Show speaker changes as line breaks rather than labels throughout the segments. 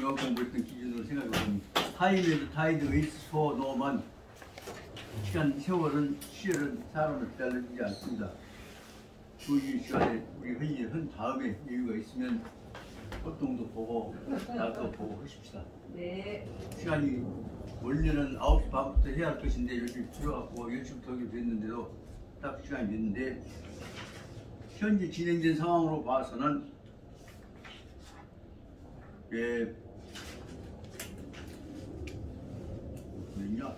영어 공부했던 기준으로 생각해보면 타임에도 타이드 웨이스 포 노만 시간 세월은 시열은 사람을 기다려주지 않습니다. 그 시간에 우리 회의를 한 다음에 여유가 있으면 보통도 보고 날도 보고 하십시다.
네.
시간이 원래는 9시 반부터 해야 할 것인데 요즘 줄여갖고 10시부터 하기로 됐는데도 딱 시간이 됐는데 현재 진행된 상황으로 봐서는 뭐냐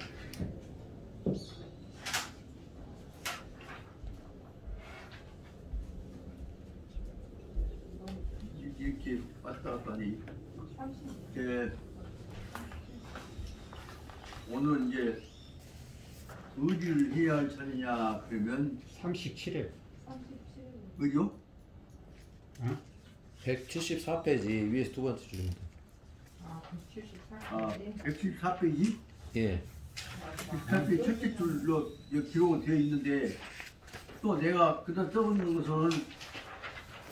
이렇게 왔다 갔다 하니 오늘 이제 어디를 해야 할 차례냐 그러면
37회.
어디요?
174페이지 위에서 두 번째 줄입니다.
아,
174페이지?
예.
174페이지 첫째 줄로 기록은 되어 있는데 또 내가 그다 써보는 것은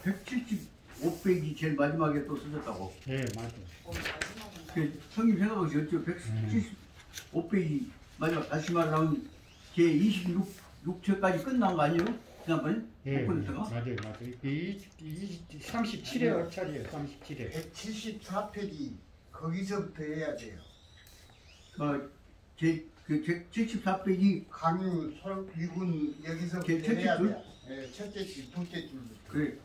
175페이지 제일 마지막에 또 쓰셨다고.
네, 맞아요.
형님 생각하시 어쩌 175페이지 마지막 다시 말하면 제 26회까지 끝난 거 아니에요? 지난번에?
예,
맞아요.
맞아요. 이 37회 얼차리에요. 37회.
174페이지 거기서부터 해야 돼요.
제 74페이지
강유 설비군 여기서부터
첫째
해야
줄?
돼요. 네, 첫째 줄, 둘째 줄부터.
그래.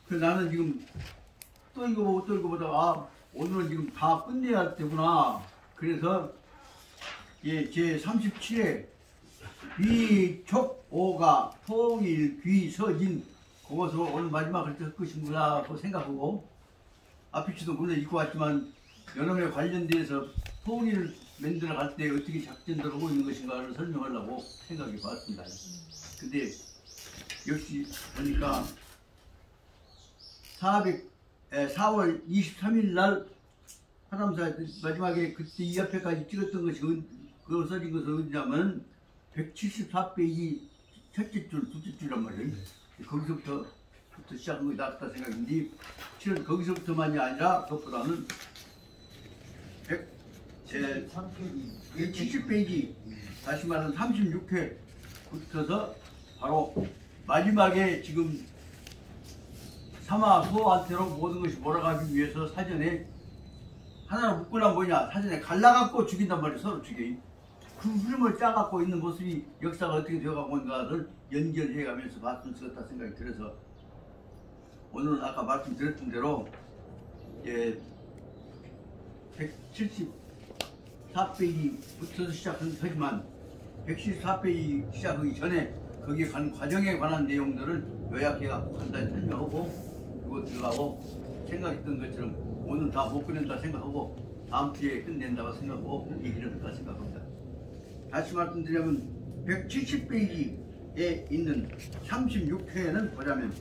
그 나는 지금 또 이거 보고 또 이거 보다가 오늘은 지금 다 끝내야 되구나. 그래서 예, 제 37회 위촉오가 통일 귀서진 그것을 오늘 마지막을 할 것인구나 하고 생각하고 앞이치도 물론 읽고 왔지만 연합에 관련돼서 통일을 만들어 갈 때 어떻게 작전들을 하고 있는 것인가를 설명하려고 생각해 봤습니다. 근데 역시 보니까 4월 23일 날 하람사 마지막에 그때 이 앞에까지 찍었던 것이 그 써진 것은 어디냐면 174페이지 첫째 줄, 둘째 줄란 말이에요. 거기서부터 시작한 것이 낫다 생각인데 실은 거기서부터만이 아니라 그것보다는 170페이지 다시 말하면 36회 붙어서 바로 마지막에 지금 사마소한테로 모든 것이 몰아가기 위해서 사전에 하나로 묶으려면 뭐냐 사전에 갈라갖고 죽인단 말이에요. 서로 죽여. 그 흐름을 짜갖고 있는 모습이 역사가 어떻게 되어가고 있는가를 연결해가면서 말씀 쓰였다 생각이 들어서 오늘은 아까 말씀드렸던 대로 174페이지부터 시작한 거지만 114페이지 시작하기 전에 거기에 간 과정에 관한 내용들을 요약해갖고 간단히 설명하고 그거 들어가고 생각했던 것처럼 오늘 다 못 끝낸다 생각하고 다음 주에 끝낸다고 생각하고 얘기를 한다 생각합니다. 다시 말씀드리면 170페이지에 있는 36회는 보자면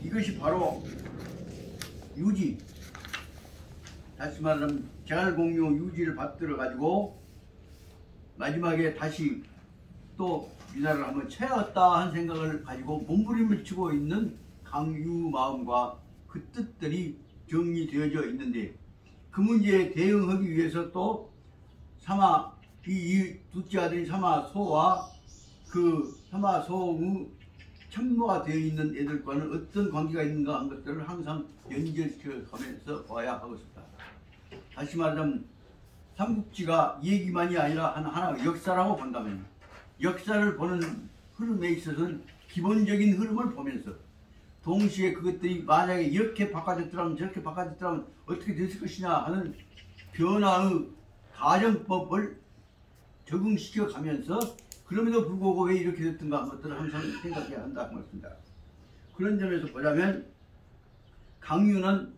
이것이 바로 유지 다시 말하면 재활공유 유지를 받들어 가지고 마지막에 다시 또 위나라를 한번 쳐야겠다 한 생각을 가지고 몸부림을 치고 있는 강유 마음과 그 뜻들이 정리되어져 있는데 그 문제에 대응하기 위해서 또 이 둘째 아들이 사마소와 그 사마소의 참모가 되어 있는 애들과는 어떤 관계가 있는가 한 것들을 항상 연결시켜 가면서 봐야 하고 싶다. 다시 말하자면 삼국지가 얘기만이 아니라 하나의 역사라고 본다면 역사를 보는 흐름에 있어서는 기본적인 흐름을 보면서 동시에 그것들이 만약에 이렇게 바꿔졌더라면 저렇게 바꿔졌더라면 어떻게 됐을 것이냐 하는 변화의 가정법을 적응시켜 가면서 그럼에도 불구하고 왜 이렇게 됐던가 하는 것들을 항상 생각해야 한다는 것입니다. 그런 점에서 보자면 강유는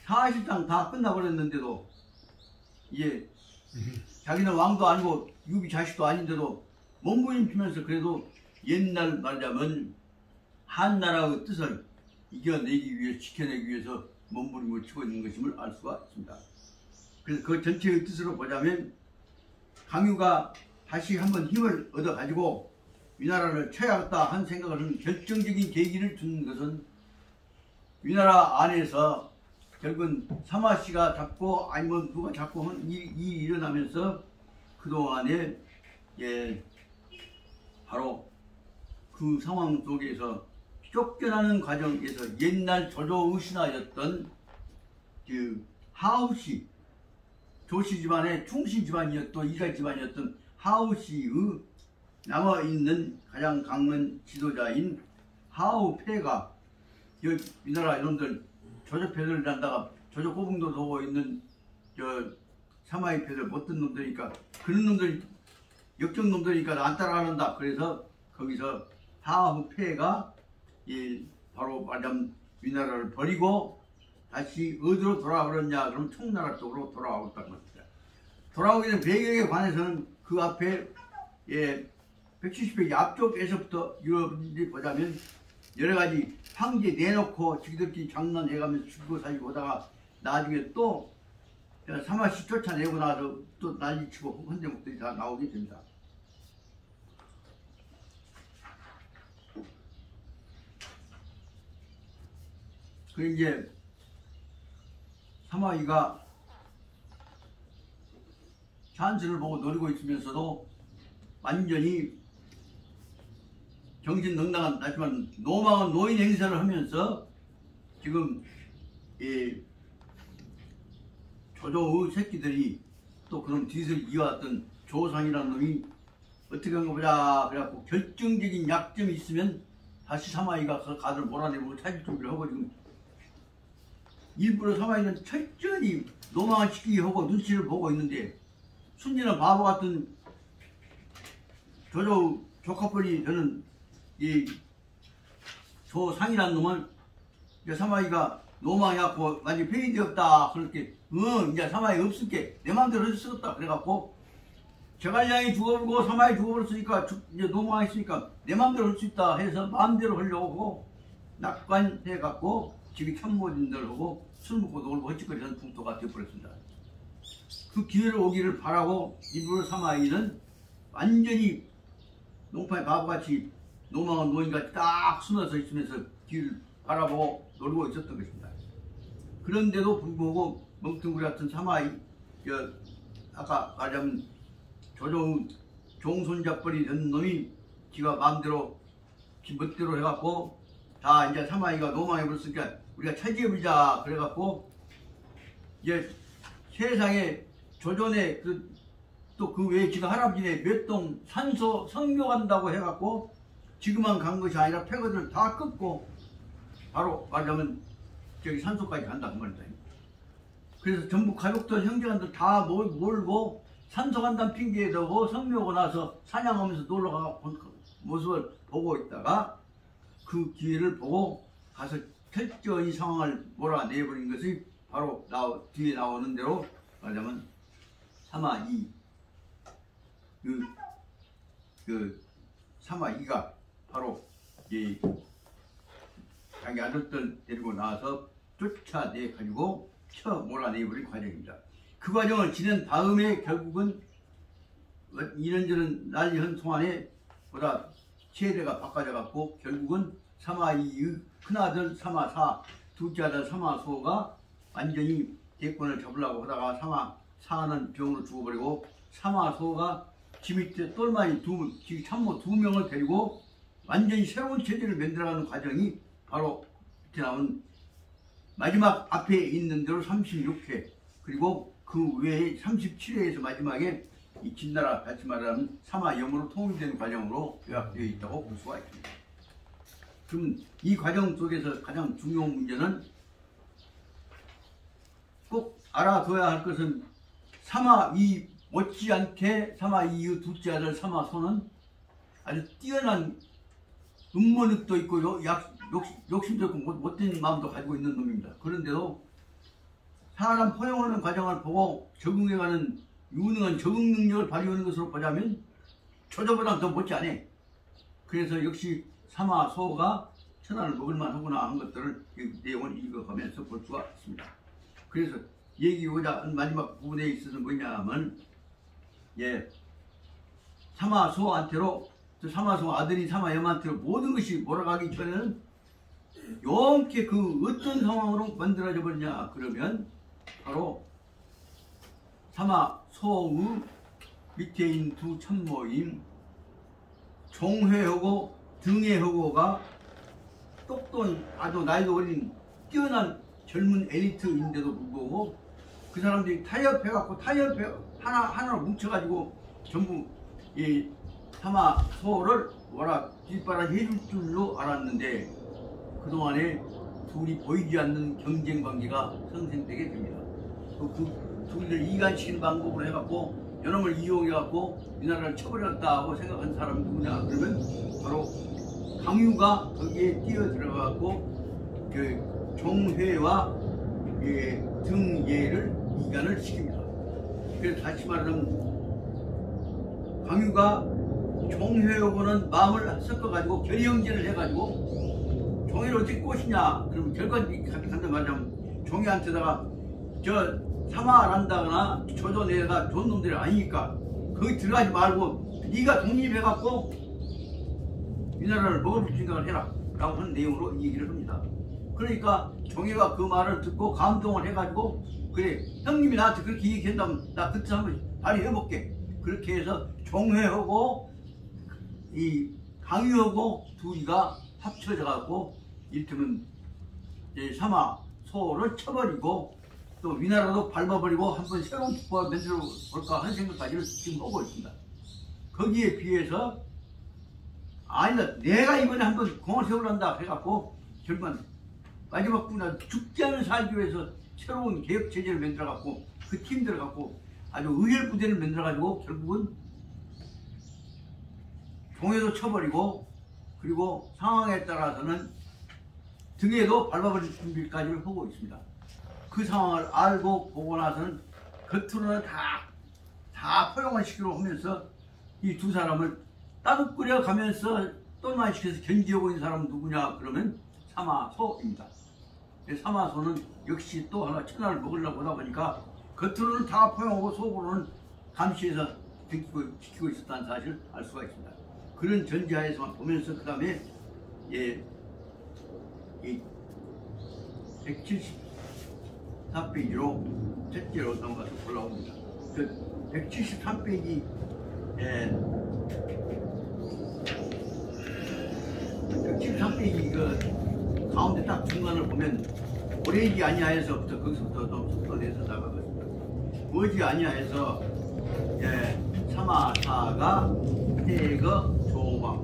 사실상 다 끝나버렸는데도 자기는 왕도 아니고 유비 자식도 아닌데도 몸부림 피면서 그래도 옛날 말하자면 한나라의 뜻을 이겨내기 위해 지켜내기 위해서 몸부림을 치고 있는 것임을 알 수가 있습니다. 그래서 그 전체의 뜻으로 보자면 강유가 다시 한번 힘을 얻어가지고 위나라를 쳐야겠다 한 생각을 하는 결정적인 계기를 준 것은 위나라 안에서 결국은 사마 씨가 잡고 아니면 누가 잡고 한 일이 일어나면서 그동안에 예 바로 그 상황 속에서 쫓겨나는 과정에서 옛날 조조의 신하였던 그 하우씨 조씨 집안의 충신 집안이었던 이가 집안이었던 하우씨의 남아있는 가장 강한 지도자인 하우패가 이 나라 이놈들 조조패를 난다가 조조 꼬붕도 보고 있는 저 사마이 패를 못든 놈들이니까 그런 놈들 역적 놈들이니까 안 따라간다. 그래서 거기서 하우패가 바로 말하자면 위나라를 버리고 다시 어디로 돌아오느냐 그럼 청나라 쪽으로 돌아오겠다는 겁니다. 돌아오게 된 배경에 관해서는 그 앞에 170페이지 앞쪽에서부터 여러분들이 보자면 여러가지 황제 내놓고 지들끼리 장난해가면서 죽고 살고 오다가 나중에 또 사마씨 쫓아내고 나서 또 난리치고 헌정국들이 다 나오게 됩니다. 그 이제 사마이가 찬스를 보고 노리고 있으면서도 완전히 정신넉넉한 하지만 노망한 노인 행세를 하면서 지금 이 조조의 새끼들이 또 그런 뒤를 이어왔던 조상이라는 놈이 어떻게 한 거 보자 그래갖고 결정적인 약점이 있으면 다시 사마이가 그 가들 몰아내고 찾을 준비를 하고 지금 일부러 사마이는 철저히 노망을 시키게 하고 눈치를 보고 있는데 순진한 바보 같은 조조 조카뻘이 저는 이 조상이라는 놈은 이제 사마이가 노망해갖고 완전히 페이지 없다 그렇게 이제 사마이 없을게 내 마음대로 할 수 없다 그래갖고 제갈량이 죽어버리고 사마이 죽어버렸으니까 이제 노망했으니까 내 마음대로 할 수 있다 해서 마음대로 하려고 하고 낙관해갖고 지금 참모진들하고 술 먹고 놀고 헛짓거리하는 풍토가 되어버렸습니다. 그 기회를 오기를 바라고 일부러 사마이는 완전히 농파의 바보같이 노망한 노인같이 딱 숨어서 있으면서 뒤를 바라보고 놀고 있었던 것입니다. 그런데도 불구하고 멍텅구리 같은 사마이 아까 말하자면 조조 종손잡벌이 된 놈이 지가 마음대로 지 멋대로 해갖고 다 이제 사마이가 노망해버렸으니까 우리가 차지해보자 그래갖고 이제 세상에 조전에 또 그 외에 지가 할아버지네 몇 동 산소 성묘 간다고 해갖고 지금만 간 것이 아니라 패거들을 다 끊고 바로 말하자면 저기 산소까지 간다 그 말이다. 그래서 전부 가족들 형제간들 다 몰고 산소 간다는 핑계에 대고 성묘하고 나서 사냥하면서 놀러가 모습을 보고 있다가 그 기회를 보고 가서 철저히 상황을 몰아내버린 것이 바로 뒤에 나오는 대로 말하자면 사마이 사마이가 바로 이 자기 아들들 데리고 나와서 쫓아내 가지고 쳐 몰아내버린 과정입니다. 그 과정을 지낸 다음에 결국은 이런저런 난리한 동안에 보다 세대가 바꿔져 갖고 결국은 사마이의 큰아들 사마사 둘째 아들 사마소가 완전히 대권을 잡으려고 하다가 사마사는 병으로 죽어버리고 사마소가 지 밑에 똘마니 지 참모 2명을 데리고 완전히 새로운 체제를 만들어가는 과정이 바로 이렇게 나온 마지막 앞에 있는 대로 36회 그리고 그 외에 37회에서 마지막에 이 진나라 같이 말하면 사마염으로 통일된 과정으로 요약되어 있다고 볼 수가 있습니다. 그럼 이 과정 속에서 가장 중요한 문제는 꼭 알아둬야 할 것은 사마이 못지않게 사마이의 둘째 아들 사마소는 아주 뛰어난 음모력도 있고 욕심도 있고 못된 마음도 가지고 있는 놈입니다. 그런데도 사람 포용하는 과정을 보고 적응해가는 유능한 적응 능력을 발휘하는 것으로 보자면 조조보다 더 못지않아. 그래서 역시 사마소가 천하를 먹을만 하구나 하는 것들을 이 내용을 읽어가면서 볼 수가 있습니다. 그래서 얘기하고자 한 마지막 부분에 있어서 뭐냐면 사마소한테로 사마소 아들이 사마염한테로 모든 것이 몰아가기 전에는 이렇게 그 어떤 상황으로 만들어져 버리냐 그러면 바로 사마 소의 밑에 있는 두 참모인 종회하고 등회하고가 똑똑한 아주 나이도 어린 뛰어난 젊은 엘리트인데도 불구하고 그 사람들이 타협해갖고 타협해 하나로 뭉쳐가지고 전부 이 사마 소를 뭐라 뒷바라지 해줄 줄로 알았는데 그동안에 둘이 보이지 않는 경쟁 관계가 형성되게 됩니다. 그 둘을 이간시키는 방법으로 해갖고 연합을 이용해갖고 이 나라를 쳐버렸다고 생각한 사람이 누구냐 그러면 바로 강유가 거기에 뛰어들어가고 그 종회와 등예를 이간을 시킵니다. 그래서 다시 말하면 강유가 종회하고는 마음을 섞어가지고 결의형제를 해가지고 종회를 어떻게 꼬시냐 그러면 결과적으로 간단 말하자면 종회한테다가 저 사마한다거나 조져내가 좋은 놈들이 아니니까 거기 들어가지 말고 네가 독립해갖고 이 나라를 먹을 생각을 해라 라고 하는 내용으로 얘기를 합니다. 그러니까 종회가 그 말을 듣고 감동을 해가지고 그래 형님이 나한테 그렇게 얘기한다면 나 그때 한번 발휘해볼게. 그렇게 해서 종회하고 이 강유하고 둘이가 합쳐져 갖고 이를테면 사마 소를 쳐버리고 또 위나라도 밟아버리고 한번 새로운 국가를 만들어 볼까 하는 생각까지를 지금 하고 있습니다. 거기에 비해서 아니다 내가 이번에 한번 공을 세우란다 해갖고 결국은 마지막 군은 죽지 않은 살기 위해서 새로운 개혁 체제를 만들어 갖고 그 팀들을 갖고 아주 의열부대를 만들어 가지고 결국은 종에도 쳐버리고 그리고 상황에 따라서는 등에도 밟아버릴 준비까지 하고 있습니다. 그 상황을 알고 보고 나서는 겉으로는 다 포용을 시키려 하면서 이 두 사람을 따뜻끓여 가면서 또만 시켜서 견제하고 있는 사람은 누구냐 그러면 사마소입니다. 사마소는 역시 또 하나 천하를 먹으려고 하다 보니까 겉으로는 다 포용하고 속으로는 감시해서 지키고 있었다는 사실을 알 수가 있습니다. 그런 전제하에서만 보면서 그 다음에 174페이지로 첫째로 넘어가서 올라옵니다. 그 173페이지 173페이지 그 가운데 딱 중간을 보면 오래지 아니하여서부터 거기서부터 좀 속도내서 나가겠습니다. 뭐지 아니하여서 사마사가 태거 조망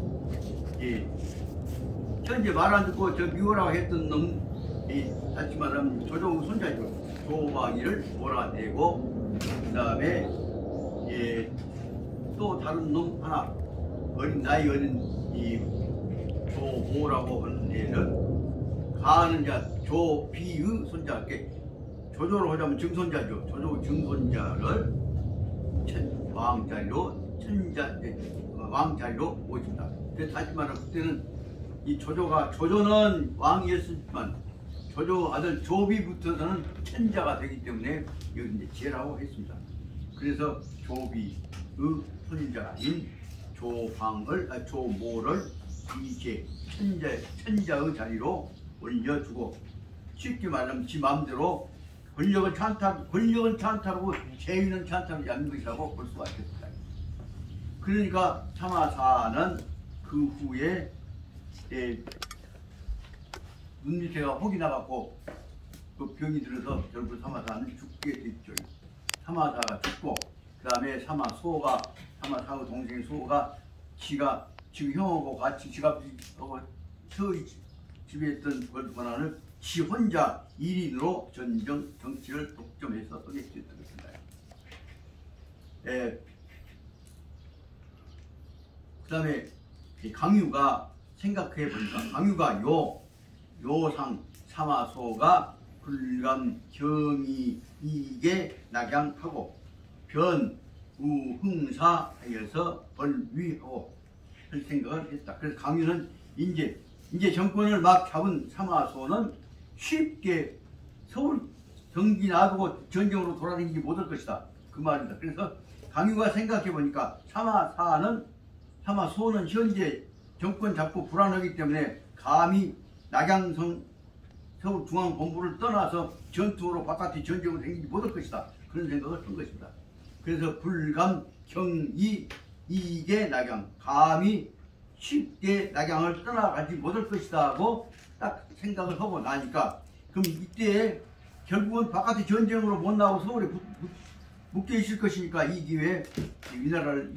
현재 말 안 듣고 저 미워라고 했던 놈이 다시 말하면 조정우 손자죠. 조망이를 몰아내고 그 다음에 또 다른 놈 하나 나이 어린 이 조모라고 하는 애는 가하는 자 조비의 손자께 조조로 하자면 증손자죠. 조조 증손자를 왕자리로 모십니다. 그래서 다시 말하면 그때는 이 조조는 왕이었지만 조조 아들 조비부터서는 천자가 되기 때문에 이걸 이제 제라고 했습니다. 그래서 조비의 손자인 조모를 이제 천자의 자리로 올려주고 쉽게 말하면 지 마음대로 권력은 찬탈하고 재위는 찬탈하지 않는 것이라고 볼 수가 있습니다. 그러니까 사마사는 그 후에 눈 밑에가 혹이 나갖고 그 병이 들어서 결국 사마사는 죽게 됐죠. 사마사가 죽고 그 다음에 사마사의 동생 소가 지가 지금 형하고 같이 지가 집에 있던 권한을 지 혼자 1인으로 정치를 독점해서 하게 됐던 것입니다. 그 다음에 강유가 생각해 보니까 강유가 요상 사마소가 불감 경이이게 낙양하고 변우흥사하여서 벌위하고 할 생각을 했다. 그래서 강유는 이제 정권을 막 잡은 사마소는 쉽게 서울 경기 놔두고 전쟁으로 돌아다니지 못할 것이다. 그 말입니다. 그래서 강유가 생각해 보니까 사마소는 현재 정권 잡고 불안하기 때문에 감히 낙양성 서울중앙본부를 떠나서 전투로 바깥의 전쟁으로 생기지 못할 것이다. 그런 생각을 한 것입니다. 그래서 불감, 경이, 이계 낙양, 감히 쉽게 낙양을 떠나가지 못할 것이다 하고 딱 생각을 하고 나니까 그럼 이때 결국은 바깥의 전쟁으로 못 나오고 서울에 묶여 있을 것이니까 이 기회에 위나라를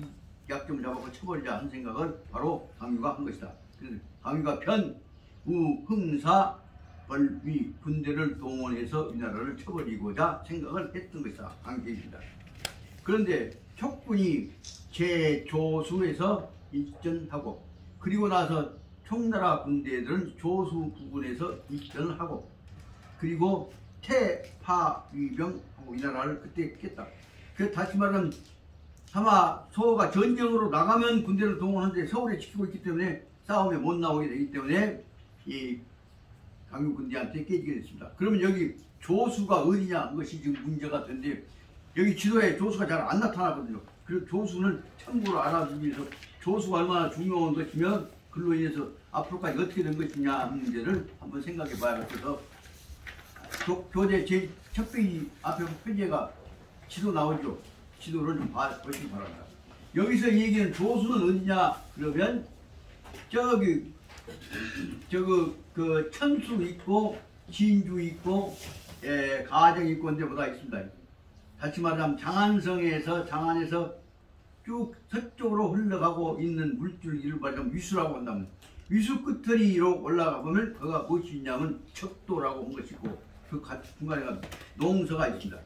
약점을 잡아서 쳐버리자 하는 생각을 바로 강유가 한 것이다. 그래서 강유가 편, 우, 흥사, 벌위 군대를 동원해서 위나라를 쳐버리고자 생각을 했던 것이다. 강제입니다. 그런데 촉군이 제조수에서 입전하고 그리고 나서 총나라 군대들은 조수 부근에서 입전을 하고 그리고 태파위병하고 이 나라를 그때 깼다. 그 다시 말하면 아마 서호가 전쟁으로 나가면 군대를 동원하는데 서울에 지키고 있기 때문에 싸움에 못 나오게 되기 때문에 이 강유 군대한테 깨지게 됐습니다. 그러면 여기 조수가 어디냐 것이 지금 문제가 된데 여기 지도에 조수가 잘 안 나타나거든요. 그리고 조수는 참고로 알아주기 위해서 조수가 얼마나 중요한 것이며 그로 인해서 앞으로까지 어떻게 된 것이냐 하는 문제를 한번 생각해 봐야겠어서 교재 제 첫 페이지 앞에 표지가 지도 나오죠. 지도를 좀 보시기 바랍니다. 여기서 얘기하는 조수는 어디냐 그러면 저기 그 천수 있고 진주 있고 가정 있고 근데 뭐가 있습니다. 다시 말하면 장안에서 쭉 서쪽으로 흘러가고 있는 물줄기를 말하면 위수라고 한다면 위수 끝터리로 올라가 보면 그가 무엇이 있냐면 척도라고 한 것이고 그 중간에 농서가 있습니다.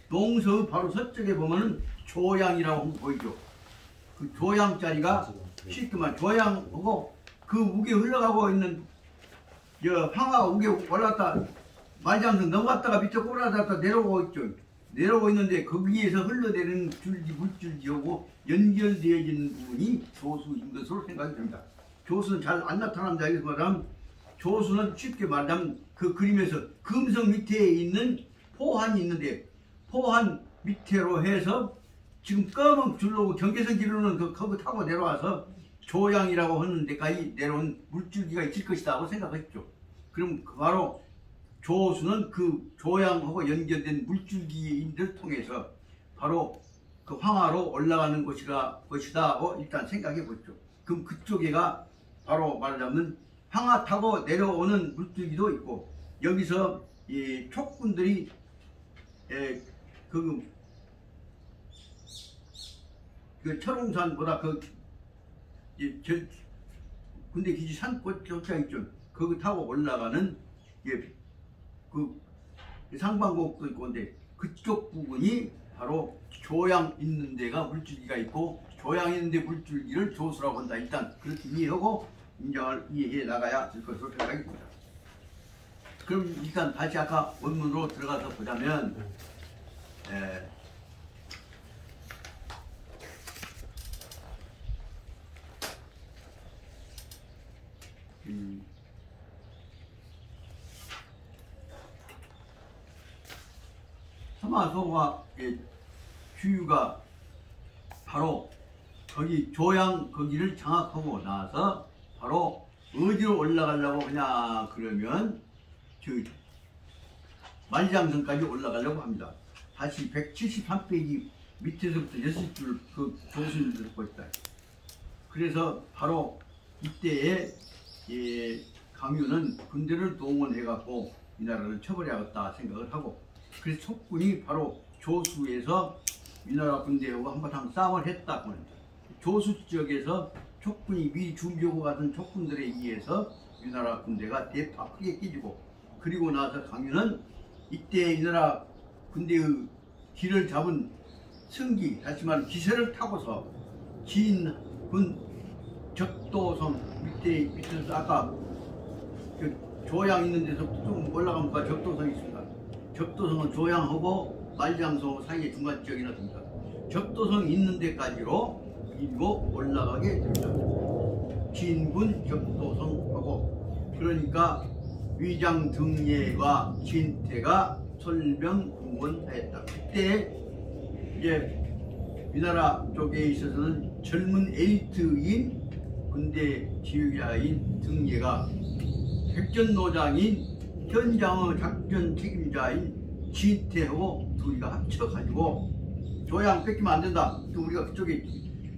농서 바로 서쪽에 보면은 조양이라고 한 거 보이죠. 그 조양자리가 쉽게만 조양하고 그 우게 흘러가고 있는 황하가 우게 올랐다 말장성 넘어갔다가 밑에 꼬라졌다 내려오고 있죠. 내려오고 있는데 거기에서 흘러내리는 줄기 물줄기하고 연결되어진 부분이 조수인 것으로 생각이 됩니다. 조수는 잘 안 나타납니다. 여기서 말하면 조수는 쉽게 말하면 그 그림에서 금성 밑에 있는 포한이 있는데 포한 밑으로 해서 지금 검은 줄로 경계선 길로는 거기 타고 내려와서 조양이라고 하는 데까지 내려온 물줄기가 있을 것이다 하고 생각했죠. 그럼 바로 조수는 그 조양하고 연결된 물줄기를 통해서 바로 그 황하로 올라가는 것이다 하고 일단 생각해 보죠. 그럼 그쪽에가 바로 말하자면 황하 타고 내려오는 물줄기도 있고 여기서 이 촉군들이 그 철옹산보다 군대 기지 산꽃조차 있죠. 거기 타고 올라가는 그 상방곡도 있고 근데 그쪽 부분이 바로 조양 있는 데가 물줄기가 있고 조양 있는 데 물줄기를 조수라고 한다. 일단 그렇게 이해하고 인정을 이해해 나가야 될 것으로 생각이 듭니다. 그럼 일단 다시 아까 원문으로 들어가서 보자면 사마소화의 주유가 바로 거기 조양 거기를 장악하고 나서 바로 어디로 올라가려고 하냐 그러면 저 만리장성까지 올라가려고 합니다. 다시 173페이지 밑에서부터 6줄 그 조수를 듣고 있다. 그래서 바로 이때에 강유는 군대를 동원해갖고 이 나라를 쳐버려야겠다 생각을 하고 그래서 촉군이 바로 조수에서 위나라 군대하고 한바탕 싸움을 했다. 조수 지역에서 촉군이 미리 준비하고 갔던 촉군들에 의해서 위나라 군대가 대파 크게 깨지고 그리고 나서 강유는 이때 위나라 군대의 길을 잡은 승기 다시 말하면 기세를 타고서 진군 적도성 밑에서 아까 그 조양 있는 데서부터 좀 올라가면 적도성이 있습니다. 적도성은 조양하고 말장성 사이의 중간 지역이나 됩니다. 적도성 있는 데까지로 밀고 올라가게 됩니다. 진군 적도성하고 그러니까 위장 등예와 진태가 설명공원하였다. 그때 이제 위나라 쪽에 있어서는 젊은 에이트인 군대 지휘자인 등예가 백전노장인 현장의 작전 책임자인 진태하고 둘이가 합쳐가지고 조양 뺏기면 안 된다. 또 우리가 그쪽에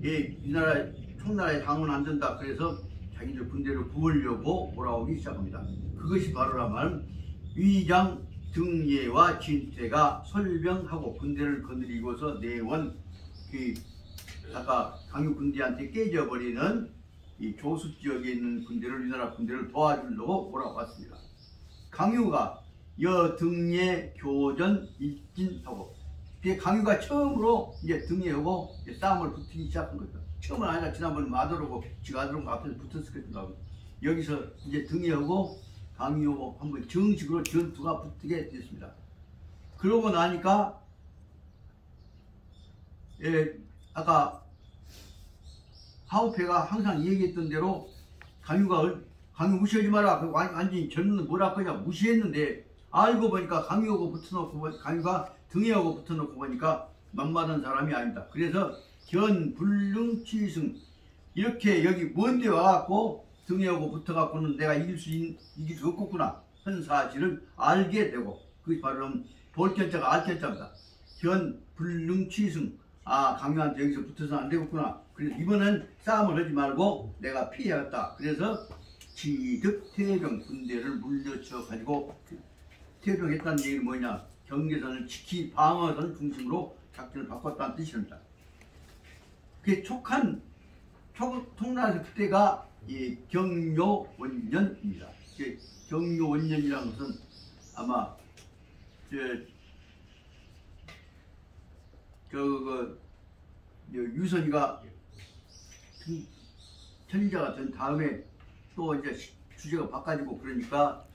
이 나라 총나라에 당은 안 된다. 그래서 자기들 군대를 구하려고 몰아오기 시작합니다. 그것이 바로라면 위장 등예와 진태가 설병하고 군대를 거느리고서 내원 그 아까 강유 군대한테 깨져버리는 이 조수 지역에 있는 군대를 우리나라 군대를 도와주려고 몰아왔습니다. 강유가 여등예 교전 일진하고 강유가 처음으로 이제 등예하고 싸움을 붙이기 시작한 거죠. 처음은 아니라 지난번 마더라고 지가들하고 앞에서 붙었을 거라고 여기서 이제 등예하고 강유하고 한번 정식으로 전투가 붙게 됐습니다. 그러고 나니까 아까 하우페가 항상 얘기했던 대로 강유 무시하지 마라. 완전히 저는 뭐라 거냐 무시했는데 알고 보니까 강유하고 붙어놓고 강유가 등예하고 붙어놓고 보니까 만만한 사람이 아닙니다. 그래서 견불능치승 이렇게 여기 먼데 와갖고 등예하고 붙어갖고는 내가 이길 수 없겠구나 하는 사실을 알게 되고 그게 바로 볼견자가 알견자입니다. 견불능치승 강유한테 여기서 붙어서 안 되겠구나. 그래서 이번엔 싸움을 하지 말고 내가 피해야겠다. 그래서 지득 태병 군대를 물려쳐 가지고 태병했다는 얘기는 뭐냐? 경계선을 지키 방어선 중심으로 작전을 바꿨다는 뜻입니다. 그게 통나라에서 그때가 이 경묘원년입니다. 경묘원년이라는 것은 아마 유선이가 천리자가 된 다음에 또 이제 주제가 바꿔지고 그러니까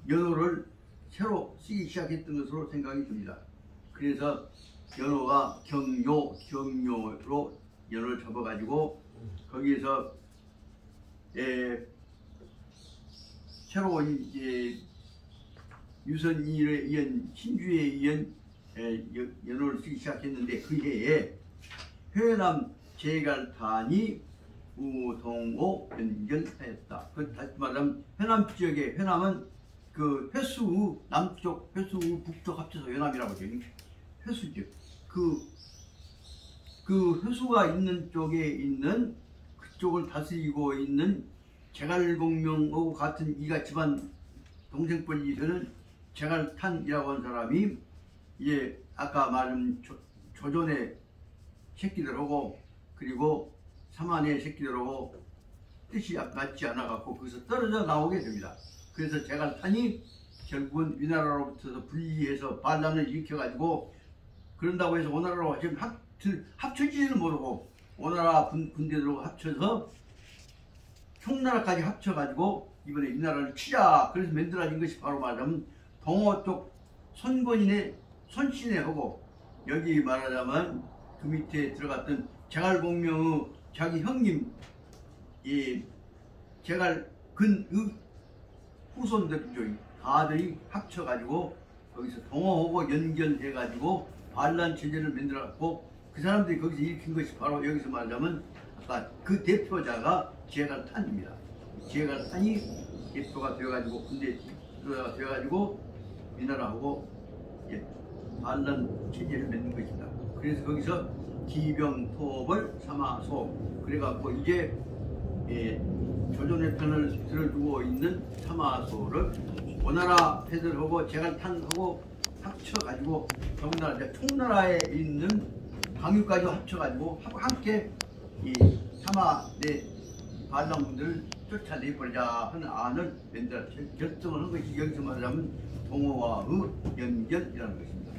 연호를 새로 쓰기 시작했던 것으로 생각이 듭니다. 그래서 연호가 경묘로 연호를 잡아가지고 거기에서 새로운 이제 유선이에 의한 신주에 의한 연호를 쓰기 시작했는데 그 해에 회남 제갈탄이 우동호 연결하였다. 다시 말하면 회남 지역에 회남은 그 회수 남쪽 회수 북쪽 합쳐서 회남이라고 하죠. 회수죠. 그 회수가 있는 쪽에 있는 그쪽을 다스리고 있는 제갈공명하고 같은 이가 집안 동생뻘이서는 제갈탄이라고 하는 사람이 아까 말한 조존의 새끼들하고 그리고 사만의 새끼들하고 뜻이 맞지 않아 갖고 거기서 떨어져 나오게 됩니다. 그래서 제갈탄이 결국은 위나라로부터 분리해서 반란을 일으켜 가지고 그런다고 해서 오나라로 지금 합쳐지지는 모르고 오나라 군대들하고 합쳐서 총나라까지 합쳐가지고 이번에 위나라를 치자. 그래서 만들어진 것이 바로 말하자면 동호 쪽 손권인의 손신애하고 여기 말하자면 그 밑에 들어갔던 제갈공명의 자기 형님 제갈근의 후손들이죠. 다들이 합쳐가지고 거기서 동호하고 연결해가지고 반란 체제를 만들어갖고 그 사람들이 거기서 일으킨 것이 바로 여기서 말하자면 아까 그 대표자가 제갈탄입니다. 제갈탄이 대표가 되어가지고 군대 대표가 되어가지고 위나라하고 반란 체제를 만든 것입니다. 그래서 거기서 기병토벌 사마소 그래갖고 이제 조선의 편을 들어주고 있는 사마소를 오나라 패들하고 제갈탄하고 합쳐가지고 더군다나 이제 총나라에 있는 강유까지 합쳐가지고 함께 이 사마의 반란군들을 쫓아내버리자 하는 안을 만들어 결정을 한 것이 여기서 말하자면 동호와의 연결이라는 것입니다.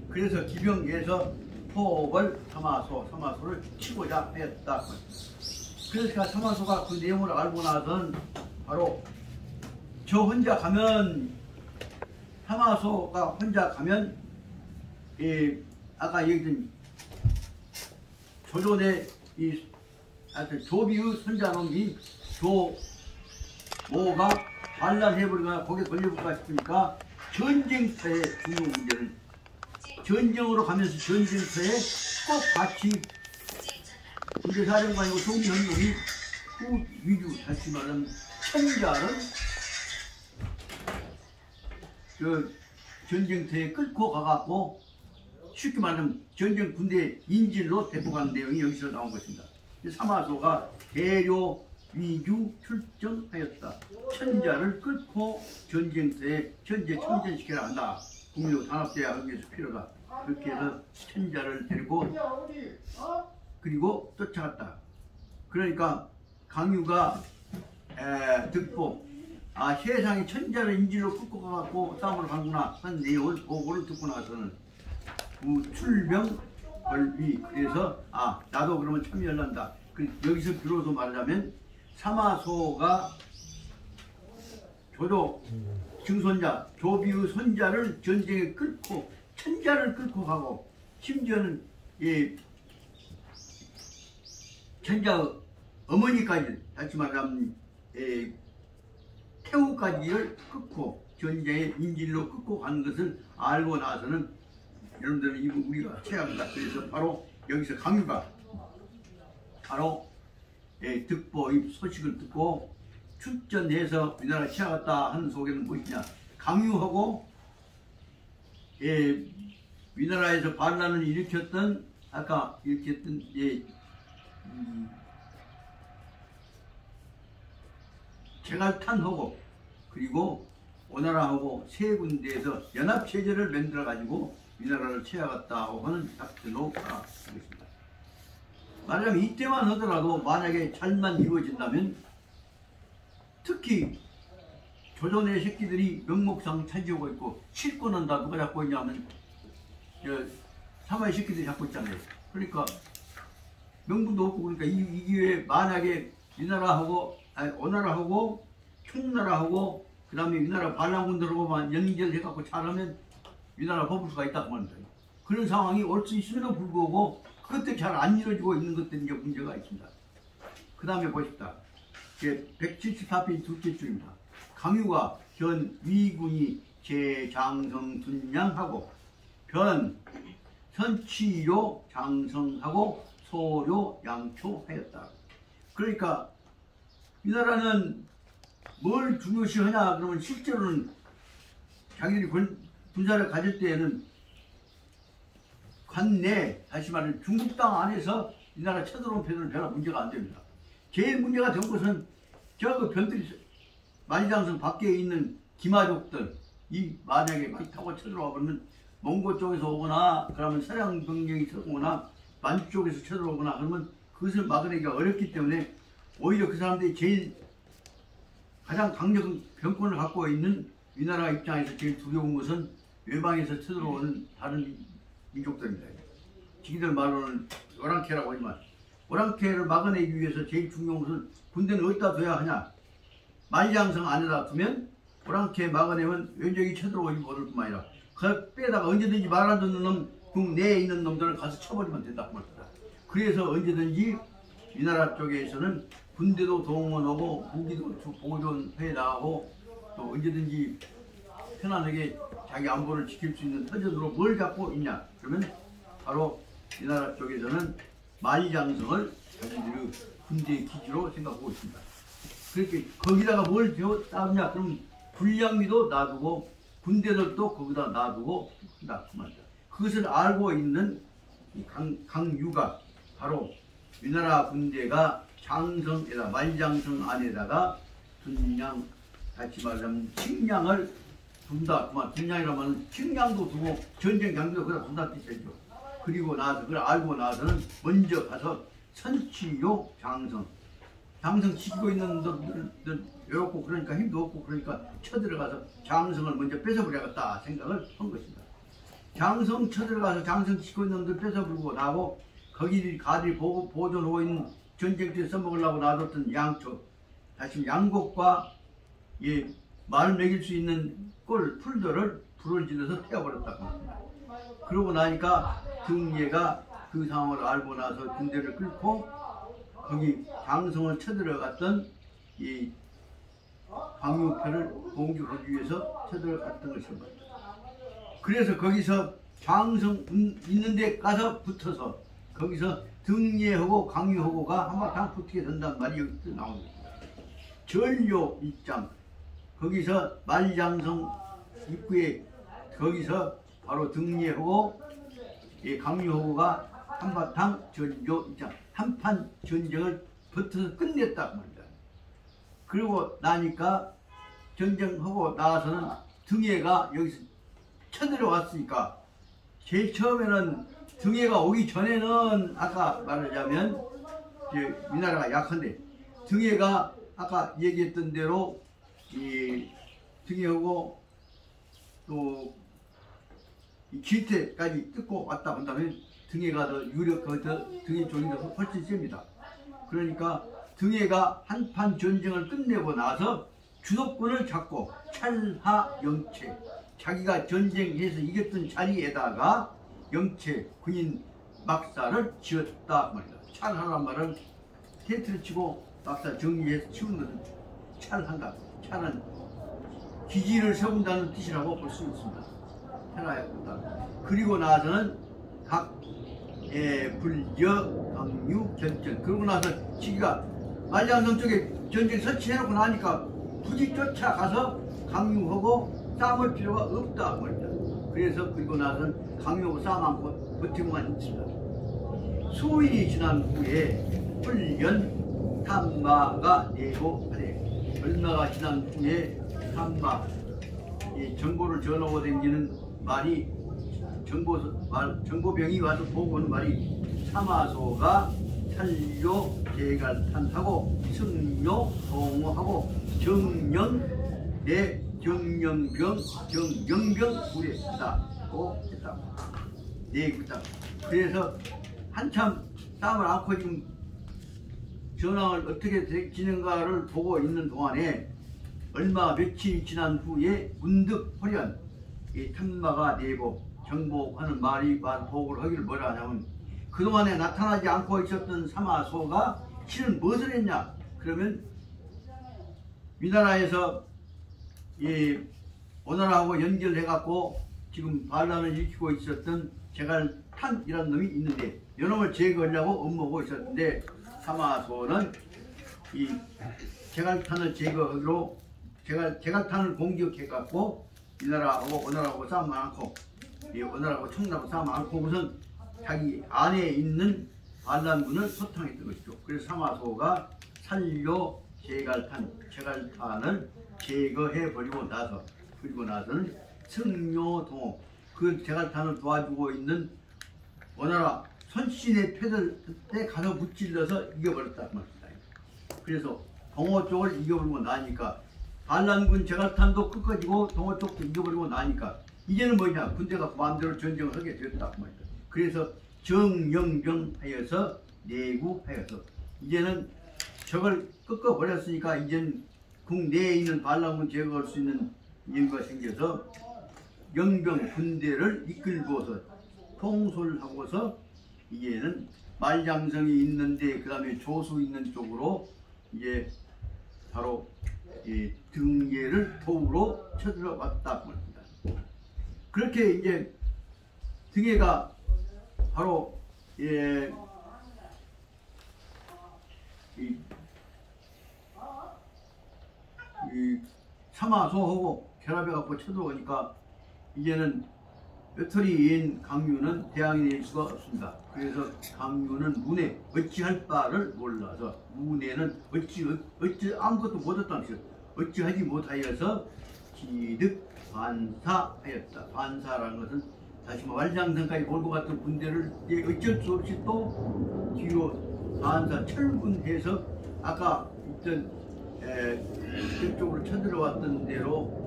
그래서 기병에서 포벌 사마소를 치고자 하였다. 그래서 사마소가 그 내용을 알고 나서는 바로 저 혼자 가면 사마소가 혼자 가면 아까 얘기했던 조존의 조비의 손자놈이 조모가 반란해버리거나 거기에 걸려볼까 싶으니까 전쟁터에 중요 문제는 전쟁으로 가면서 전쟁터에 꼭 같이 군대사령관이고 총리현동이 위주 다시 말하면 천자를 그 전쟁터에 끌고 가갖고 쉽게 말하면 전쟁 군대 인질로 데리고 가는 내용이 여기서 나온 것입니다. 사마소가 대료 위주 출정하였다. 천자를 끌고 전쟁터에 현재 참전시켜야 한다. 국민으로 단합돼야 하기 위해서 필요다. 그렇게 해서 천자를 데리고 그리고 쫓아갔다. 그러니까 강유가 듣고 세상에 천자를 인질로 끌고 가갖고 싸움을 가는구나 한 내용을 보고를 듣고 나서는 출병벌위 그래서 나도 그러면 참여할란다. 여기서 비로소 말하자면 사마소가 조조 증손자 조비의 손자를 전쟁에 끌고 천자를 끌고 가고 심지어는 천자 어머니까지 다시 말하면 태우까지를 끌고 전쟁에 인질로 끌고 가는 것을 알고 나서는 여러분들은 이거 우리가 최악이다. 그래서 바로 여기서 강유가 바로 득보 이 소식을 듣고 출전해서 우리나라 취하갔다 하는 속에는 무엇이냐? 강유하고 우리나라에서 반란을 일으켰던 아까 일으켰던 제갈탄하고 그리고 오나라하고 세 군데에서 연합체제를 만들어 가지고 우리나라를 취하갔다고 하는 작전으로 가겠습니다. 말하자면 이때만 하더라도 만약에 잘만 이루어진다면 특히 조선의 새끼들이 명목상 차지하고 있고 실권은 다 누가 잡고 있냐면 사마의 새끼들이 잡고 있잖아요. 그러니까 명분도 없고 그러니까 이 기회에 만약에 위나라하고 오나라하고 총나라하고 그 다음에 위나라 반란군들하고만 연결해갖고 잘하면 위나라 뽑을 수가 있다고 합니다. 그런 상황이 올 수 있음에도 불구하고 그것도 잘 안 이루어지고 있는 것들이 이제 문제가 있습니다. 그 다음에 보십시다. 174페이지 둘째 줄입니다. 강유가 현 위군이 재장성 순양하고 변 선취료 장성하고 소료 양초하였다. 그러니까 이 나라는 뭘 중요시하냐 그러면 실제로는 자기들이 군사를 가질 때에는 관내 다시 말하면 중국 땅 안에서 이 나라 쳐들어온 패들은 별로 문제가 안 됩니다. 제일 문제가 된 것은 저 변들이 만리장성 밖에 있는 기마족들 이 만약에 많이 타고 쳐들어와 버리면 몽고 쪽에서 오거나 그러면 서양 병력이 쳐오거나 만 쪽에서 쳐들어오거나 그러면 그것을 막아내기가 어렵기 때문에 오히려 그 사람들이 제일 가장 강력한 병권을 갖고 있는 위나라 입장에서 제일 두려운 것은 외방에서 쳐들어오는 다른 민족들입니다. 지기들 말로는 오랑캐라고 하지만 오랑캐를 막아내기 위해서 제일 중요한 것은 군대는 어디다 둬야 하냐. 만리장성 안에다 두면 오랑캐 막아내면 외적이 쳐들어오지 못할 뿐만 아니라 그 빼다가 언제든지 말 안 듣는 놈, 국내에 있는 놈들을 가서 쳐버리면 된다고 말입니다. 그래서 언제든지 이 나라 쪽에서는 군대도 동원하고 무기도 보존해 나가고 또 언제든지 편안하게 자기 안보를 지킬 수 있는 터전으로 뭘 갖고 있냐. 그러면 바로 이 나라 쪽에서는 만리장성을 자기들의 군대 기지로 생각하고 있습니다. 그렇게 거기다가 뭘 쌓느냐. 그럼 불량미도 놔두고 군대들도 거기다 놔두고 한다. 그 말이다. 그것을 알고 있는 이 강유가 바로 위나라 군대가 장성에다 만리장성 안에다가 분량 같이 말하면 식량을 둔다. 그만 분량이라면 식량도 두고 전쟁 장비도 그다 둔다 뜻이죠. 그리고 나서 그걸 알고 나서는 먼저 가서 선취요 장성 지키고 있는 놈들 외롭고 그러니까 힘도 없고 그러니까 쳐들어가서 장성을 먼저 뺏어버려야겠다 생각을 한 것입니다. 장성 쳐들어가서 장성 지키고 있는 놈들 뺏어버리고 나고 거기 가들이 보존하고 있는 전쟁터에 써먹으려고 놔뒀던 양초 다시 양곡과 말 먹일 수 있는 풀들을 불을 질러서 태워버렸다고 합니다. 그러고 나니까 등예가 그 상황을 알고 나서 군대를 끌고 거기 장성을 쳐들어갔던 이 광유표를 공격하기 위해서 쳐들어갔던 것입니다. 그래서 거기서 장성 있는 데 가서 붙어서 거기서 등예하고 강유하고가 한바탕 붙게 된단 말이 여기서 나옵니다. 전료 입장 거기서 말장성 입구에 거기서 바로 등예하고 강유하고가 한바탕 전료 입장 한판 전쟁을 붙어서 끝냈다 말이다. 그리고 나니까 전쟁하고 나서는 등예가 여기서 쳐들어왔으니까 제일 처음에는 등예가 오기 전에는 아까 말하자면 이제 우리나라가 약한데 등예가 아까 얘기했던 대로 이 등예하고 또 이 길태까지 뜯고 왔다 한다면 등예가 더 더 등예 쪽이 더 훨씬 셉니다. 그러니까 등예가 한판 전쟁을 끝내고 나서 주도권을 잡고 찰하영체 자기가 전쟁에서 이겼던 자리에다가 영체 군인 막사를 지었다 말이다. 찰하란 말은 텐트를 치고 막사 정리해서 치우는 것은 찰한다. 찰은 기지를 세운다는 뜻이라고 볼 수 있습니다. 찰하였다. 그리고 나서는 각 불여 강유 결전 그러고 나서 지가 말장성 쪽에 전쟁 설치해놓고 나니까 굳이 쫓아가서 강유하고 싸울 필요가 없다 말이다. 그래서 그리고 나서는 강요하고 싸움 않고 버티고만 있습니다. 수일이 지난 후에 훈련 탐마가 내고하되 얼마가 지난 후에 탐마 이 정보를 전하고 다니는 말이 정보병이 와서 보고 오는 말이 사마소가 살료 제갈탄하고 승료 동호하고 정령 내 정령병 우려했다고 했다. 네, 그다. 그래서 한참 싸움을 않고 지금 전황을 어떻게 지는가를 보고 있는 동안에 얼마 며칠 지난 후에 문득 호련 이 탐마가 내고 정복하는 말이 보고를 하기를 뭐라 하냐면 그동안에 나타나지 않고 있었던 사마소가 실은 무엇을 했냐 그러면 위나라에서 이 오나라하고 연결해 갖고 지금 반란을 일으키고 있었던 제갈탄이라는 놈이 있는데 이놈을 제거하려고 업무하고 있었는데 사마소는 이 제갈탄을 제거하기로 제갈탄을 공격해 갖고 위나라하고 오나라하고 싸움 안 않고 이 오나라하고 청나라하고 싸움 안 않고 우선 자기 안에 있는 반란군을 소탕했던 것이죠. 그래서 사마소가 살료 제갈탄을 제거해버리고 나서 그리고 나서는 승료동호 그 제갈탄을 도와주고 있는 오나라 선신의 패들에 가서 무찔러서 이겨버렸단 말입니다. 그래서 동호 쪽을 이겨버리고 나니까 반란군 제갈탄도 끝까지고 동호 쪽도 이겨버리고 나니까 이제는 뭐냐 군대가 마음대로 전쟁을 하게 되었다 말입니다. 그래서 정영병하여서 내구하여서 이제는 적을 꺾어버렸으니까 이제는 국내에 있는 반란군 제거할 수 있는 이유가 생겨서 영병 군대를 이끌고서 통솔하고서 이제는 말장성이 있는데 그 다음에 조수 있는 쪽으로 이제 바로 이 등예를 도우러 쳐들어왔다 합니다. 그렇게 이제 등예가 바로 이 사마소하고 결합해갖고 쳐들어오니까 이제는 외톨이인 강유는 대항이 될 수가 없습니다. 그래서 강유는 문에 어찌할 바를 몰라서 문에는 어찌 아무것도 못했다는 것이요. 어찌하지 못하여서 기득 반사하였다. 반사라는 것은 다시 말장성까지 몰고 갔던 군대를 어쩔 수 없이 또 뒤로 반사 철군해서 아까 있던 저쪽으로 쳐들어왔던 대로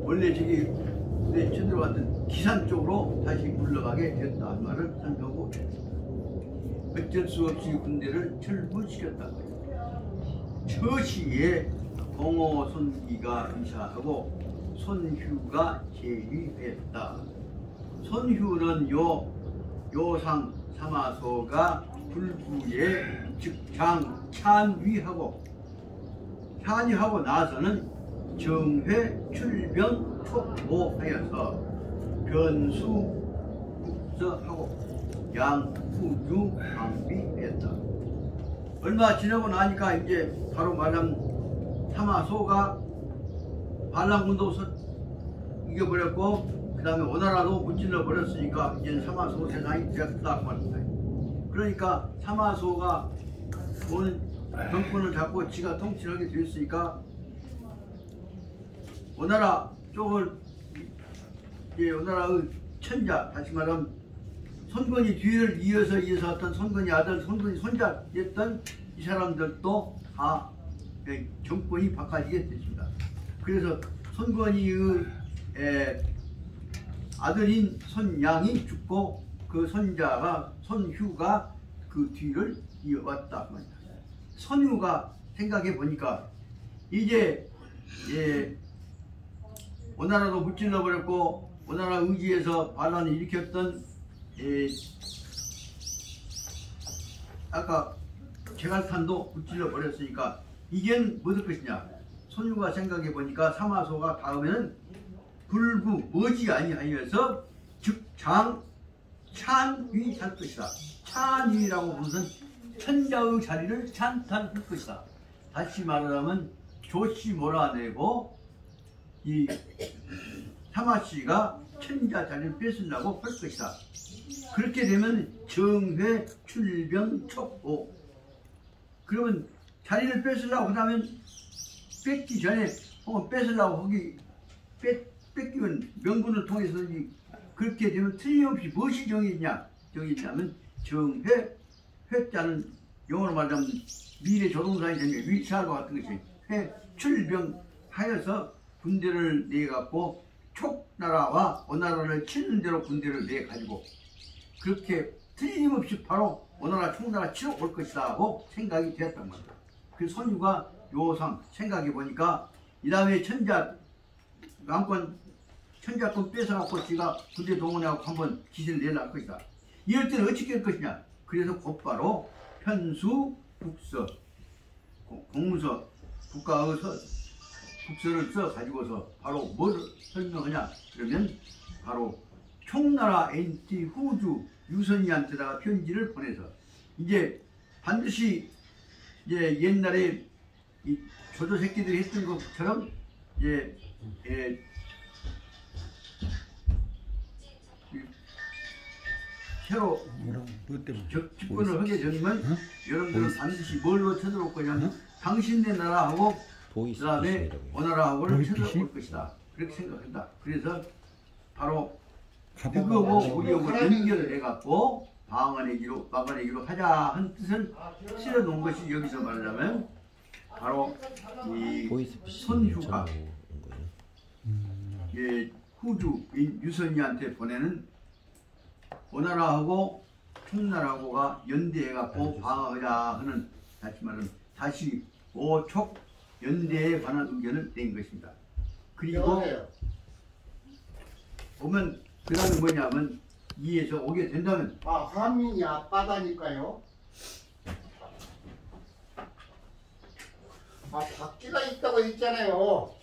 원래 저기 쳐들어왔던 기산 쪽으로 다시 물러가게 됐다 말을 설명하고 어쩔 수 없이 군대를 철분시켰다는 거예요. 처시에 공호손기가 의사하고 손휴가 제위했다. 손휴는 요상 사마소가 불부에 즉장 찬위하고 나서는 정회 출병 촉보하여서 변수국서하고 양후유 방비했다. 얼마 지나고 나니까 이제 바로 말하면 사마소가 반란군도 이겨버렸고 그 다음에 오나라도 무찔러 버렸으니까 이제 사마소 세상이 되었다고 합니다. 그러니까 사마소가 온 정권을 잡고 지가 통치하게 되었으니까 오나라 쪽을 오나라의 천자, 다시 말하면 손건이 뒤를 이어서 어떤 손건이 아들, 손건이 손자였던 이 사람들도 다 정권이 바꿔지게 됐습니다. 그래서 손건이의 아들인 손양이 죽고 그 손자가 손휴가 그 뒤를 이어왔다. 손휴가 생각해 보니까 이제 오나라도 무찔러 버렸고 오나라 의지에서 반란을 일으켰던 아까 제갈탄도 무찔러 버렸으니까 이겐 뭐될 것이냐. 손휴가 생각해 보니까 사마소가 다음에는 불구 머지 아니하여서 즉장 찬위할 것이다. 찬위라고 부르는 천자의 자리를 찬탄할 것이다. 다시 말하면 조씨 몰아내고 이 사마씨가 천자 자리를 뺏으려고 할 것이다. 그렇게 되면 정회 출병 촉오. 그러면 자리를 뺏으려고 하면 뺏기 전에 혹은 뺏으려고 거기 뺏기면 명분을 통해서 그렇게 되면 틀림없이 무엇이 정해지냐면 정회, 회자는 영어로 말하면 미래 조동사에 되면 위치할과 같은 것이 회, 출병하여서 군대를 내갖고 촉나라와 오나라를 치는 대로 군대를 내가지고 그렇게 틀림없이 바로 오나라 총나라 치러 올 것이다 하고 생각이 되었단 말이야. 그 손유가 요상 생각해 보니까 이 다음에 천자권 뺏어갖고 지가 군대 동원해갖고 한번 기세를 내려할 것이다. 이럴 때는 어떻게 할 것이냐. 그래서 곧바로 편수 국서 공문서 국가의 국서를 써가지고서 바로 뭘 설명하냐. 그러면 바로 총나라 NT 후주 유선이한테다가 편지를 보내서 이제 반드시 이제 옛날에 이 조조 새끼들이 했던 것처럼 새로 집권을 하게 되면 여러분들은 반드시 뭘로 쳐들어올 거냐면 당신네 나라하고 그 다음에 오나라하고를 쳐들어올 것이다. 그렇게 생각한다. 그래서 바로 그거하고 우리하고 연결을 해갖고 막아내기로 하자 한 뜻을 실어놓은 것이 여기서 말하자면 바로 이 손휴가 후주 유선이한테 보내는 오나라하고 총나라하고가 연대해갖고 방어하자 하는 다시 말하면 다시 오촉 연대에 관한 의견을 낸 것입니다. 그리고 보면 그 다음에 뭐냐면 이에서 오게 된다면
한민이 아빠다니까요. 박쥐가 있다고 했잖아요.